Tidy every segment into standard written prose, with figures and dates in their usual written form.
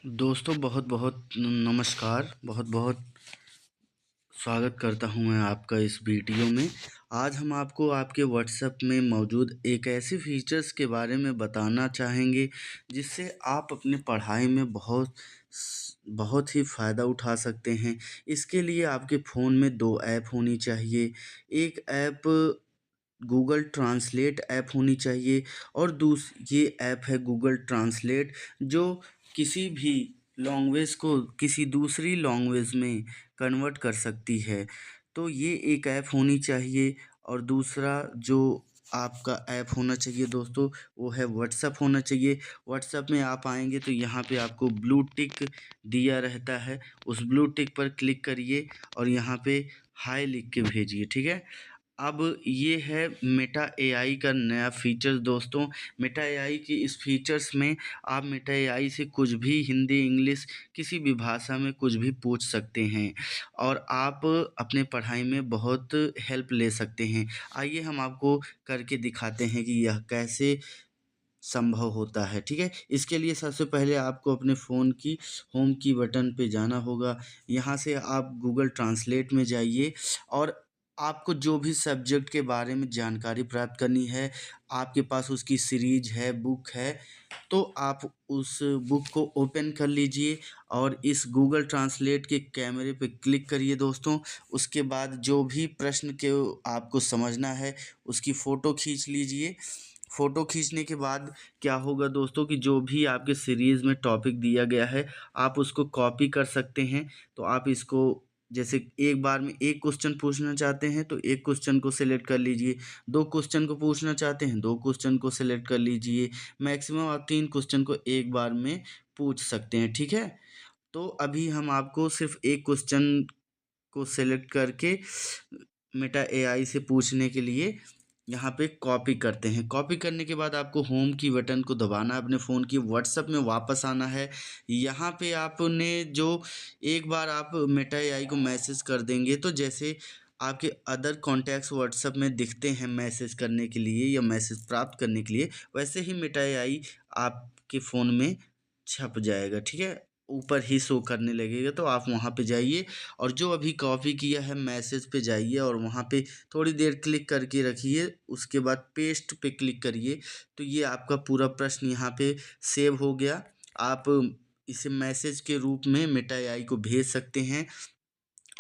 दोस्तों बहुत बहुत नमस्कार। बहुत बहुत स्वागत करता हूं मैं आपका इस वीडियो में। आज हम आपको आपके व्हाट्सएप में मौजूद एक ऐसे फीचर्स के बारे में बताना चाहेंगे जिससे आप अपने पढ़ाई में बहुत ही फ़ायदा उठा सकते हैं। इसके लिए आपके फ़ोन में 2 ऐप होनी चाहिए। एक ऐप गूगल ट्रांसलेट ऐप होनी चाहिए और ये ऐप है गूगल ट्रांसलेट, जो किसी भी लैंग्वेज को किसी दूसरी लैंग्वेज में कन्वर्ट कर सकती है। तो ये एक ऐप होनी चाहिए। और दूसरा जो आपका ऐप होना चाहिए दोस्तों, वो है व्हाट्सएप होना चाहिए। व्हाट्सएप में आप आएंगे तो यहाँ पे आपको ब्लू टिक दिया रहता है, उस ब्लू टिक पर क्लिक करिए और यहाँ पे हाय लिख के भेजिए, ठीक है। अब ये है मेटा एआई का नया फीचर दोस्तों। मेटा एआई की इस फीचर्स में आप मेटा एआई से कुछ भी हिंदी इंग्लिश किसी भी भाषा में कुछ भी पूछ सकते हैं और आप अपने पढ़ाई में बहुत हेल्प ले सकते हैं। आइए हम आपको करके दिखाते हैं कि यह कैसे संभव होता है, ठीक है। इसके लिए सबसे पहले आपको अपने फ़ोन की होम की बटन पे जाना होगा। यहाँ से आप गूगल ट्रांसलेट में जाइए और आपको जो भी सब्जेक्ट के बारे में जानकारी प्राप्त करनी है, आपके पास उसकी सीरीज है, बुक है, तो आप उस बुक को ओपन कर लीजिए और इस गूगल ट्रांसलेट के कैमरे पे क्लिक करिए दोस्तों। उसके बाद जो भी प्रश्न के आपको समझना है उसकी फ़ोटो खींच लीजिए। फ़ोटो खींचने के बाद क्या होगा दोस्तों कि जो भी आपके सीरीज़ में टॉपिक दिया गया है, आप उसको कॉपी कर सकते हैं। तो आप इसको जैसे एक बार में एक क्वेश्चन पूछना चाहते हैं तो एक क्वेश्चन को सिलेक्ट कर लीजिए, 2 क्वेश्चन को पूछना चाहते हैं 2 क्वेश्चन को सिलेक्ट कर लीजिए। मैक्सिमम आप 3 क्वेश्चन को एक बार में पूछ सकते हैं, ठीक है। तो अभी हम आपको सिर्फ़ एक क्वेश्चन को सिलेक्ट करके मेटा एआई से पूछने के लिए यहाँ पे कॉपी करते हैं। कॉपी करने के बाद आपको होम की बटन को दबाना है अपने फ़ोन की, व्हाट्सएप में वापस आना है। यहाँ पे आपने जो एक बार आप मेटा एआई को मैसेज कर देंगे तो जैसे आपके अदर कॉन्टैक्ट्स व्हाट्सएप में दिखते हैं मैसेज करने के लिए या मैसेज प्राप्त करने के लिए, वैसे ही मेटा एआई आपके फ़ोन में छप जाएगा, ठीक है। ऊपर ही शो करने लगेगा, तो आप वहाँ पे जाइए और जो अभी कॉपी किया है मैसेज पे जाइए और वहाँ पे थोड़ी देर क्लिक करके रखिए। उसके बाद पेस्ट पे क्लिक करिए तो ये आपका पूरा प्रश्न यहाँ पे सेव हो गया। आप इसे मैसेज के रूप में मेटा एआई को भेज सकते हैं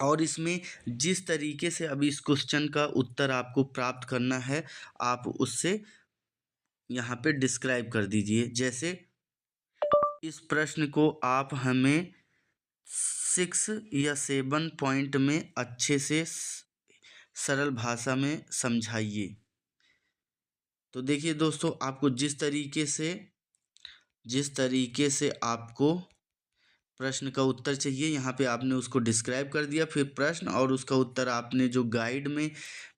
और इसमें जिस तरीके से अभी इस क्वेश्चन का उत्तर आपको प्राप्त करना है, आप उससे यहाँ पे डिस्क्राइब कर दीजिए। जैसे इस प्रश्न को आप हमें 6 या 7 पॉइंट में अच्छे से सरल भाषा में समझाइए। तो देखिए दोस्तों, आपको जिस तरीके से आपको प्रश्न का उत्तर चाहिए, यहाँ पे आपने उसको डिस्क्राइब कर दिया। फिर प्रश्न और उसका उत्तर आपने जो गाइड में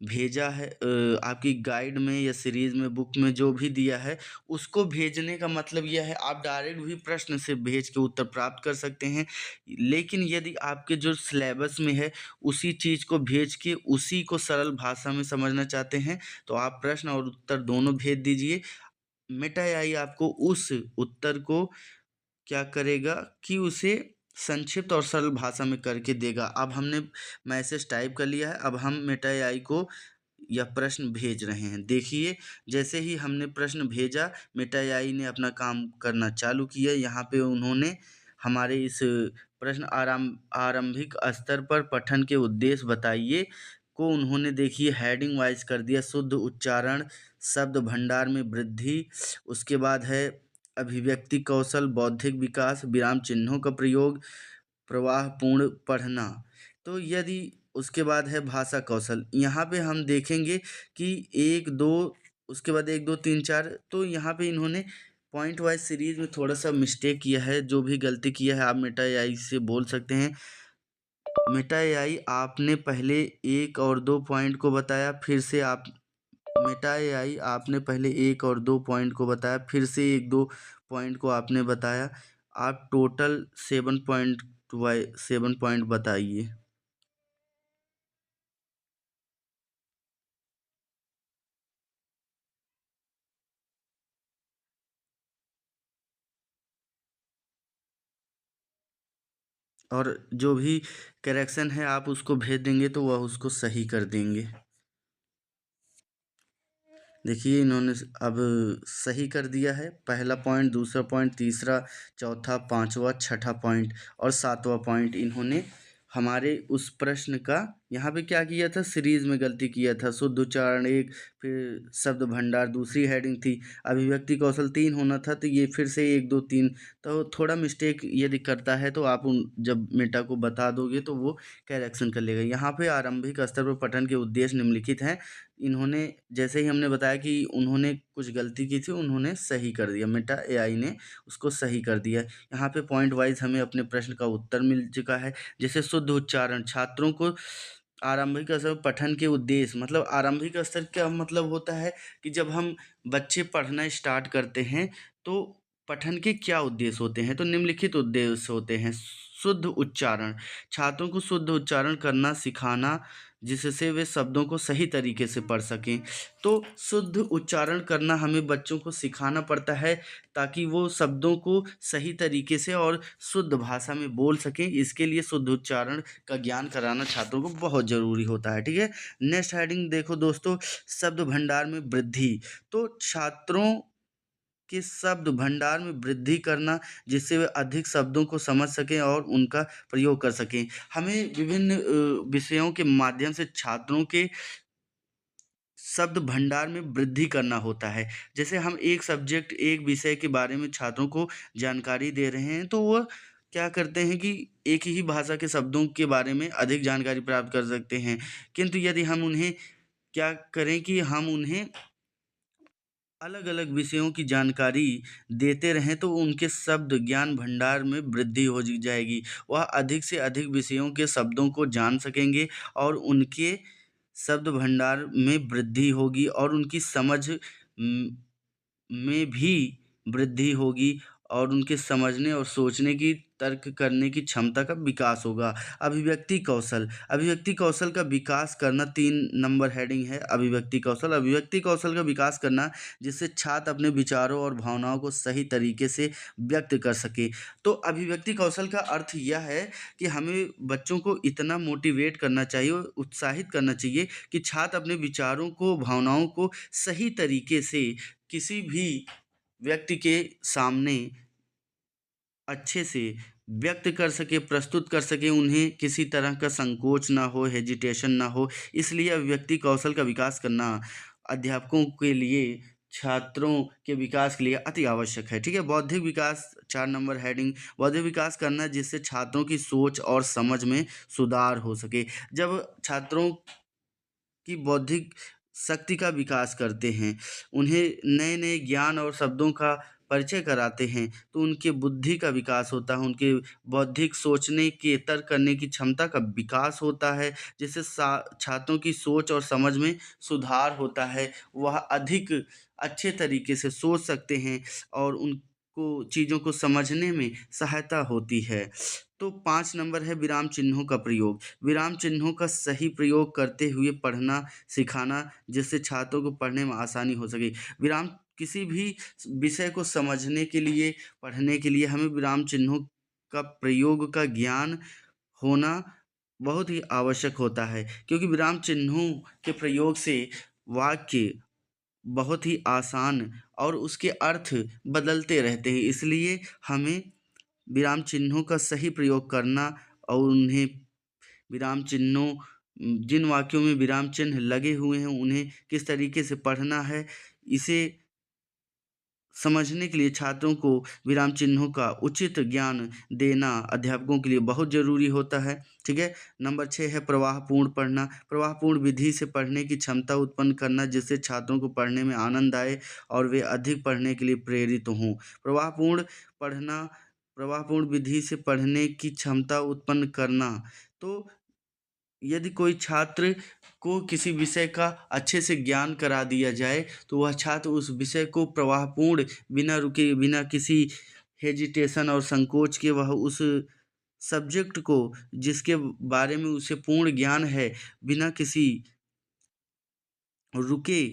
भेजा है, आपकी गाइड में या सीरीज़ में बुक में जो भी दिया है, उसको भेजने का मतलब यह है आप डायरेक्ट भी प्रश्न से भेज के उत्तर प्राप्त कर सकते हैं। लेकिन यदि आपके जो सिलेबस में है उसी चीज़ को भेज के उसी को सरल भाषा में समझना चाहते हैं, तो आप प्रश्न और उत्तर दोनों भेज दीजिए। मेटा एआई आपको उस उत्तर को क्या करेगा कि उसे संक्षिप्त और सरल भाषा में करके देगा। अब हमने मैसेज टाइप कर लिया है, अब हम मेटा एआई को यह प्रश्न भेज रहे हैं। देखिए, जैसे ही हमने प्रश्न भेजा, मेटा एआई ने अपना काम करना चालू किया। यहाँ पे उन्होंने हमारे इस प्रश्न आरंभिक स्तर पर पठन के उद्देश्य बताइए को उन्होंने देखिए हेडिंग वाइज कर दिया। शुद्ध उच्चारण, शब्द भंडार में वृद्धि, उसके बाद है अभिव्यक्ति कौशल, बौद्धिक विकास, विराम चिन्हों का प्रयोग, प्रवाहपूर्ण पढ़ना। तो यदि उसके बाद है भाषा कौशल, यहाँ पे हम देखेंगे कि 1-2 उसके बाद 1-2-3-4, तो यहाँ पे इन्होंने पॉइंट वाइज सीरीज में थोड़ा सा मिस्टेक किया है। जो भी गलती किया है आप मेटा एआई से बोल सकते हैं। मेटा एआई आपने पहले 1 और 2 पॉइंट को बताया, फिर से आप मेटा एआई आपने पहले 1 और 2 पॉइंट को बताया, फिर से 1-2 पॉइंट को आपने बताया। आप टोटल 7 पॉइंट बताइए। और जो भी करेक्शन है आप उसको भेज देंगे तो वह उसको सही कर देंगे। देखिए इन्होंने अब सही कर दिया है, पहला पॉइंट, दूसरा पॉइंट, तीसरा, चौथा, पांचवा, छठा पॉइंट और सातवां पॉइंट इन्होंने हमारे उस प्रश्न का यहाँ पे क्या किया था, सीरीज में गलती किया था। शुद्ध उच्चारण एक, फिर शब्द भंडार दूसरी हेडिंग थी, अभिव्यक्ति कौशल 3 होना था, तो ये फिर से 1 2 3, तो थोड़ा मिस्टेक यदि करता है तो आप उन जब मेटा को बता दोगे तो वो करेक्शन कर लेगा। यहाँ पे आरंभिक स्तर पर पठन के उद्देश्य निम्नलिखित हैं। इन्होंने जैसे ही हमने बताया कि उन्होंने कुछ गलती की थी, उन्होंने सही कर दिया, मेटा एआई ने उसको सही कर दिया। यहाँ पे पॉइंट वाइज हमें अपने प्रश्न का उत्तर मिल चुका है। जैसे शुद्ध उच्चारण, छात्रों को आरंभिक स्तर पठन के उद्देश्य, मतलब आरंभिक स्तर का मतलब होता है कि जब हम बच्चे पढ़ना स्टार्ट करते हैं तो पठन के क्या उद्देश्य होते हैं, तो निम्नलिखित उद्देश्य होते हैं। शुद्ध उच्चारण, छात्रों को शुद्ध उच्चारण करना सिखाना जिससे वे शब्दों को सही तरीके से पढ़ सकें। तो शुद्ध उच्चारण करना हमें बच्चों को सिखाना पड़ता है ताकि वो शब्दों को सही तरीके से और शुद्ध भाषा में बोल सकें। इसके लिए शुद्ध उच्चारण का ज्ञान कराना छात्रों को बहुत ज़रूरी होता है। ठीक है, नेक्स्ट हेडिंग देखो दोस्तों, शब्द भंडार में वृद्धि। तो छात्रों के शब्द भंडार में वृद्धि करना जिससे वे अधिक शब्दों को समझ सकें और उनका प्रयोग कर सकें। हमें विभिन्न विषयों के माध्यम से छात्रों के शब्द भंडार में वृद्धि करना होता है। जैसे हम एक सब्जेक्ट, एक विषय के बारे में छात्रों को जानकारी दे रहे हैं तो वह क्या करते हैं कि एक ही भाषा के शब्दों के बारे में अधिक जानकारी प्राप्त कर सकते हैं। किंतु यदि हम उन्हें क्या करें कि हम उन्हें अलग अलग विषयों की जानकारी देते रहें तो उनके शब्द ज्ञान भंडार में वृद्धि हो जाएगी। वह अधिक से अधिक विषयों के शब्दों को जान सकेंगे और उनके शब्द भंडार में वृद्धि होगी और उनकी समझ में भी वृद्धि होगी और उनके समझने और सोचने की, तर्क करने की क्षमता का विकास होगा। अभिव्यक्ति कौशल, अभिव्यक्ति कौशल का विकास करना 3 नंबर हेडिंग है। अभिव्यक्ति कौशल, अभिव्यक्ति कौशल का विकास करना जिससे छात्र अपने विचारों और भावनाओं को सही तरीके से व्यक्त कर सके। तो अभिव्यक्ति कौशल का अर्थ यह है कि हमें बच्चों को इतना मोटिवेट करना चाहिए, उत्साहित करना चाहिए कि छात्र अपने विचारों को, भावनाओं को सही तरीके से किसी भी व्यक्ति के सामने अच्छे से व्यक्त कर सके, प्रस्तुत कर सके, उन्हें किसी तरह का संकोच ना हो, हेजिटेशन ना हो। इसलिए अभिव्यक्ति कौशल का विकास करना अध्यापकों के लिए, छात्रों के विकास के लिए अति आवश्यक है। ठीक है, बौद्धिक विकास 4 नंबर हेडिंग, बौद्धिक विकास करना जिससे छात्रों की सोच और समझ में सुधार हो सके। जब छात्रों की बौद्धिक शक्ति का विकास करते हैं, उन्हें नए नए ज्ञान और शब्दों का परिचय कराते हैं तो उनके बुद्धि का विकास होता है, उनके बौद्धिक सोचने के, तर्क करने की क्षमता का विकास होता है, जिससे छात्रों की सोच और समझ में सुधार होता है। वह अधिक अच्छे तरीके से सोच सकते हैं और उनको चीज़ों को समझने में सहायता होती है। तो 5 नंबर है विराम चिन्हों का प्रयोग। विराम चिन्हों का सही प्रयोग करते हुए पढ़ना सिखाना जिससे छात्रों को पढ़ने में आसानी हो सके। विराम, किसी भी विषय को समझने के लिए, पढ़ने के लिए हमें विराम चिन्हों का प्रयोग का ज्ञान होना बहुत ही आवश्यक होता है, क्योंकि विराम चिन्हों के प्रयोग से वाक्य बहुत ही आसान और उसके अर्थ बदलते रहते हैं। इसलिए हमें विराम चिन्हों का सही प्रयोग करना और उन्हें विराम चिन्हों, जिन वाक्यों में विराम चिन्ह लगे हुए हैं उन्हें किस तरीके से पढ़ना है, इसे समझने के लिए छात्रों को विराम चिन्हों का उचित ज्ञान देना अध्यापकों के लिए बहुत ज़रूरी होता है। ठीक है, नंबर 6 है प्रवाहपूर्ण पढ़ना। प्रवाहपूर्ण विधि से पढ़ने की क्षमता उत्पन्न करना जिससे छात्रों को पढ़ने में आनंद आए और वे अधिक पढ़ने के लिए प्रेरित हों। प्रवाहपूर्ण पढ़ना, प्रवाहपूर्ण विधि से पढ़ने की क्षमता उत्पन्न करना। तो यदि कोई छात्र को किसी विषय का अच्छे से ज्ञान करा दिया जाए तो वह छात्र उस विषय को प्रवाहपूर्ण, बिना रुके, बिना किसी हेजिटेशन और संकोच के वह उस सब्जेक्ट को, जिसके बारे में उसे पूर्ण ज्ञान है, बिना किसी रुके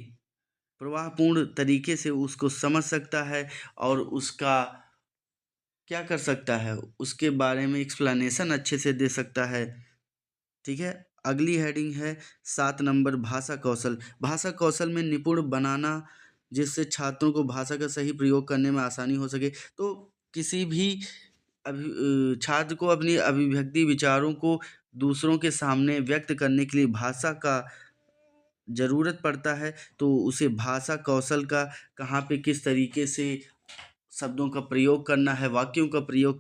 प्रवाहपूर्ण तरीके से उसको समझ सकता है और उसका क्या कर सकता है, उसके बारे में एक्सप्लेनेशन अच्छे से दे सकता है। ठीक है। अगली हेडिंग है 7 नंबर, भाषा कौशल। भाषा कौशल में निपुण बनाना, जिससे छात्रों को भाषा का सही प्रयोग करने में आसानी हो सके। तो किसी भी छात्र को अपनी अभिव्यक्ति, विचारों को दूसरों के सामने व्यक्त करने के लिए भाषा का ज़रूरत पड़ता है। तो उसे भाषा कौशल का कहाँ पे किस तरीके से शब्दों का प्रयोग करना है, वाक्यों का प्रयोग